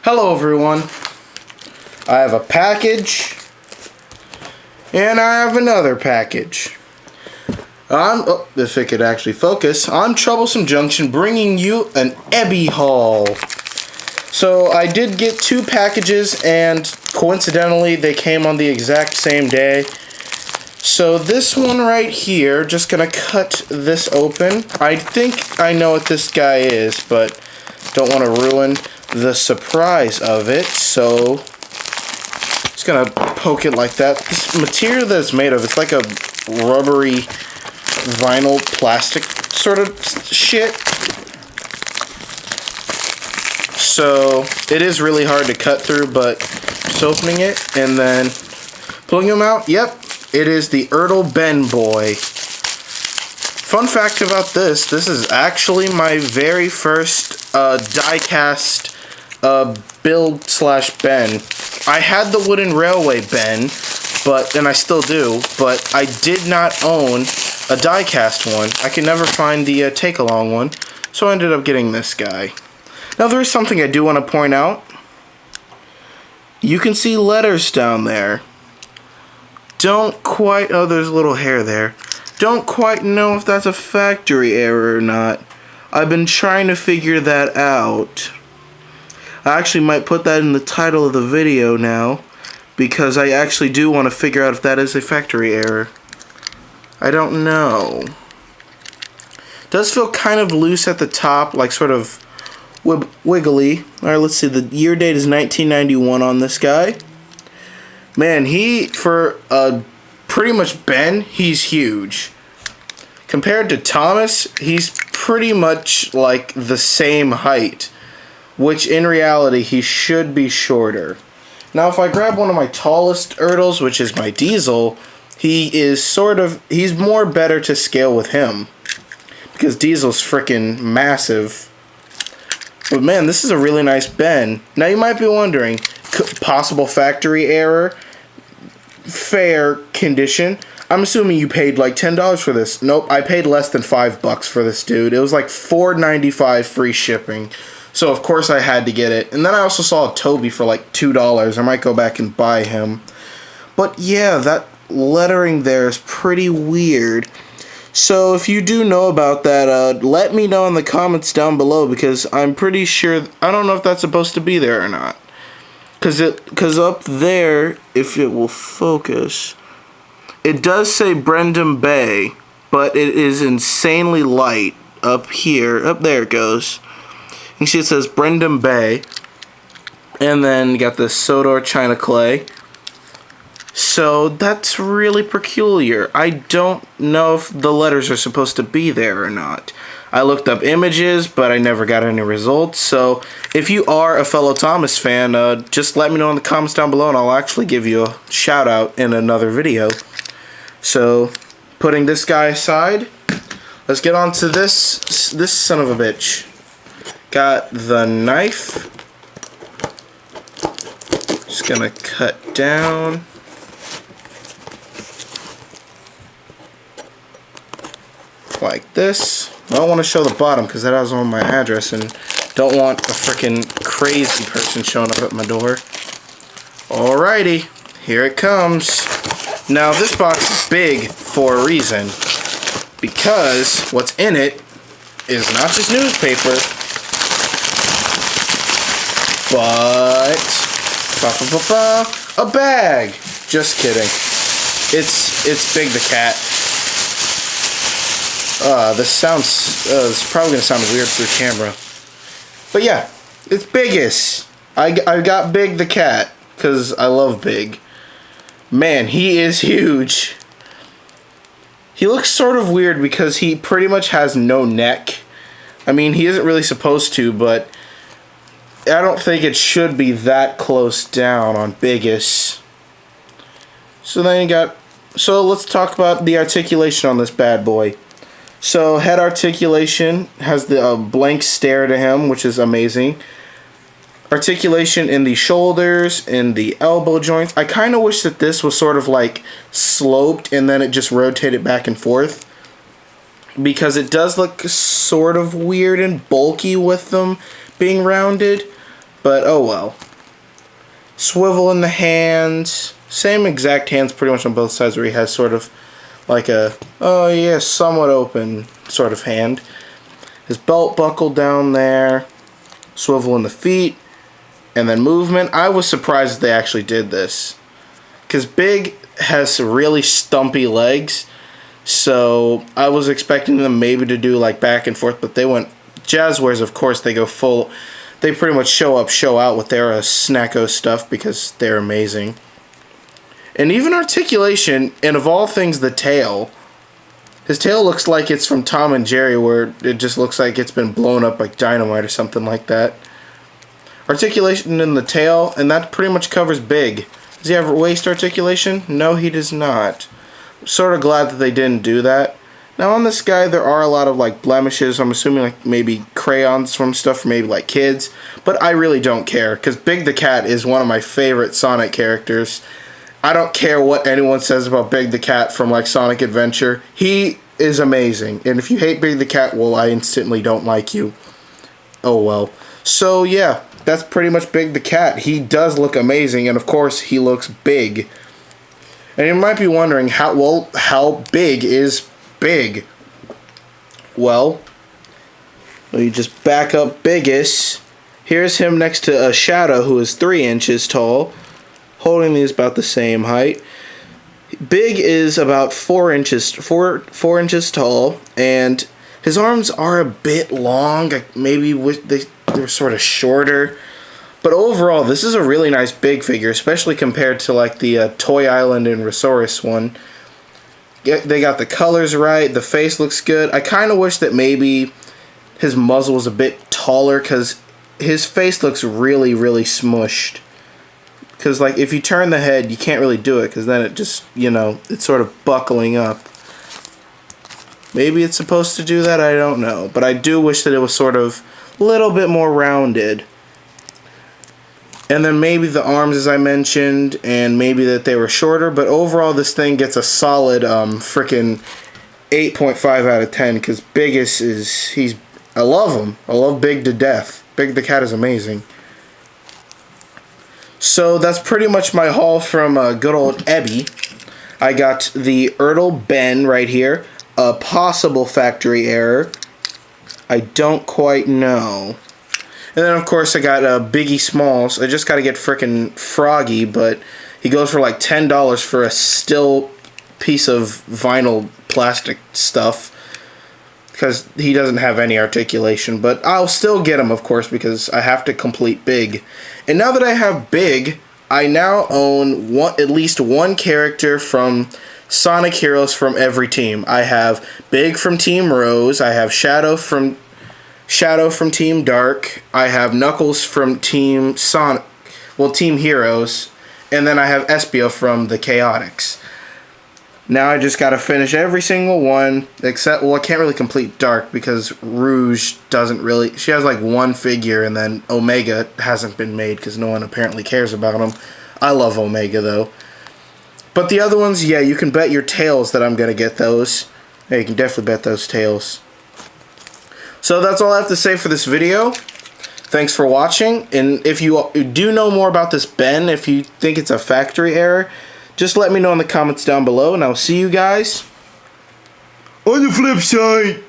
Hello everyone, I have a package, and I have another package. If it could actually focus, I'm Troublesome Junction bringing you an eBay haul. So I did get two packages, and coincidentally they came on the exact same day. So this one right here, just gonna cut this open. I think I know what this guy is, but don't want to ruin the surprise of it, so just gonna poke it like that. This material that it's made of, it's like a rubbery vinyl plastic sort of shit, so it is really hard to cut through, but just opening it and then pulling them out. Yep, it is the Ertl Ben Boy. Fun fact about this is actually my very first die-cast build/Ben. I had the wooden railway Ben, and I still do, but I did not own a die-cast one. I could never find the take-along one, so I ended up getting this guy. Now there is something I do want to point out. You can see letters down there. Don't quite, oh, there's a little hair there. Don't quite know if that's a factory error or not. I've been trying to figure that out. I actually might put that in the title of the video now, because I actually do want to figure out if that is a factory error. I don't know. It does feel kind of loose at the top, like sort of wiggly. Alright, let's see. The year date is 1991 on this guy. Man, for pretty much Ben, he's huge. Compared to Thomas, he's pretty much like the same height, which in reality he should be shorter. Now if I grab one of my tallest Ertls, which is my Diesel, he's more better to scale with him, because Diesel's freaking massive. But man, this is a really nice Ben. Now you might be wondering, possible factory error, fair condition. I'm assuming you paid like $10 for this. Nope, I paid less than $5 for this dude. It was like $4.95 free shipping. So of course I had to get it. And then I also saw a Toby for like $2. I might go back and buy him. But yeah, that lettering there is pretty weird. So if you do know about that, let me know in the comments down below, because I'm pretty sure, I don't know if that's supposed to be there or not. Because up there, if it will focus, it does say Brendan Bay, but it is insanely light up here. Up there it goes. You see it says Brendan Bay, and then you got this Sodor China Clay. So that's really peculiar. I don't know if the letters are supposed to be there or not. I looked up images, but I never got any results. So if you are a fellow Thomas fan, just let me know in the comments down below, and I'll actually give you a shout out in another video. So putting this guy aside, let's get on to this son of a bitch. Got the knife. Just gonna cut down. Like this. I don't want to show the bottom because that has all my address, and don't want a freaking crazy person showing up at my door. Alrighty, here it comes. Now this box is big for a reason, because what's in it is not just newspaper, but a bag. Just kidding. It's Big the Cat. This is probably gonna sound weird through camera, but yeah, it's Biggest. I got Big the Cat because I love Big. Man, he is huge. He looks sort of weird because he pretty much has no neck. I mean, he isn't really supposed to, but I don't think it should be that close down on Biggest. So let's talk about the articulation on this bad boy. So head articulation has the blank stare to him, which is amazing. Articulation in the shoulders, in the elbow joints. I kind of wish that this was sort of like sloped and then it just rotated back and forth, because it does look sort of weird and bulky with them being rounded. But oh well. Swivel in the hands. Same exact hands pretty much on both sides, where he has sort of like a, oh yeah, somewhat open sort of hand. His belt buckle down there. Swivel in the feet. And then movement. I was surprised that they actually did this, because Big has really stumpy legs, so I was expecting them maybe to do like back and forth, but they went Jazwares. Of course, they go full. They pretty much show up, show out with their snacko stuff, because they're amazing. And even articulation, and of all things, the tail. His tail looks like it's from Tom and Jerry, where it just looks like it's been blown up like dynamite or something like that. Articulation in the tail, and that pretty much covers Big. Does he have waist articulation? No, he does not. I'm sort of glad that they didn't do that. Now on this guy, there are a lot of like blemishes. I'm assuming like maybe crayons from stuff for maybe like kids, but I really don't care, because Big the Cat is one of my favorite Sonic characters. I don't care what anyone says about Big the Cat from like Sonic Adventure. He is amazing, and if you hate Big the Cat, well, I instantly don't like you. Oh well. So yeah, that's pretty much Big the Cat. He does look amazing, and of course he looks big. And you might be wondering, how big is Big? Well, let me just back up Biggest. Here's him next to a Shadow, who is 3 inches tall, holding these about the same height. Big is about 4 inches tall, and his arms are a bit long. Maybe they're sort of shorter. But overall, this is a really nice Big figure, especially compared to like the Toy Island and Resource one. They got the colors right. The face looks good. I kind of wish that maybe his muzzle was a bit taller, because his face looks really, really smushed. Because like if you turn the head, you can't really do it, because then it just, you know, it's sort of buckling up. Maybe it's supposed to do that, I don't know. But I do wish that it was sort of a little bit more rounded. And then maybe the arms, as I mentioned, and maybe that they were shorter. But overall, this thing gets a solid frickin' 8.5 out of 10, because Biggest is, I love him. I love Big to death. Big the Cat is amazing. So that's pretty much my haul from good old Ebby. I got the Ertl Ben right here. A possible factory error. I don't quite know. And then, of course, I got Biggie Smalls. I just got to get frickin' Froggy, but he goes for like $10 for a still piece of vinyl plastic stuff, because he doesn't have any articulation. But I'll still get him, of course, because I have to complete Big. And now that I have Big, I now own at least one character from Sonic Heroes from every team. I have Big from Team Rose. I have Shadow from Team Dark. I have Knuckles from Team Sonic, well, Team Heroes, and then I have Espio from the Chaotix. Now I just gotta finish every single one, except, well, I can't really complete Dark because Rouge doesn't really, she has like one figure, and then Omega hasn't been made because no one apparently cares about him. I love Omega though. But the other ones, yeah, you can bet your tails that I'm gonna get those. Yeah, you can definitely bet those tails. So that's all I have to say for this video. Thanks for watching, and if you do know more about this Ben, if you think it's a factory error, just let me know in the comments down below, and I'll see you guys on the flip side.